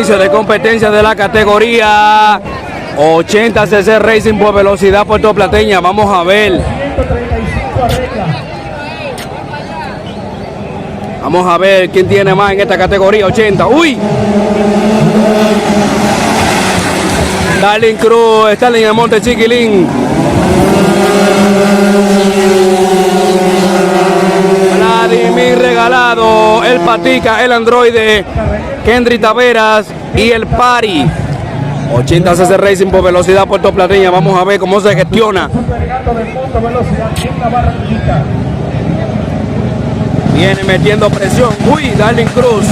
inicio de competencia de la categoría 80cc Racing por velocidad puertoplateña. Vamos a ver. Vamos a ver quién tiene más en esta categoría 80. ¡Uy! Darling Cruz, Stalin en Monte Chiquilín. Vladimir Regalado, el Patica, el Androide, Kendry Taveras y el Pari. 80cc Racing por velocidad puertoplateña. Vamos a ver cómo se gestiona. Viene metiendo presión. Uy, Darling Cruz.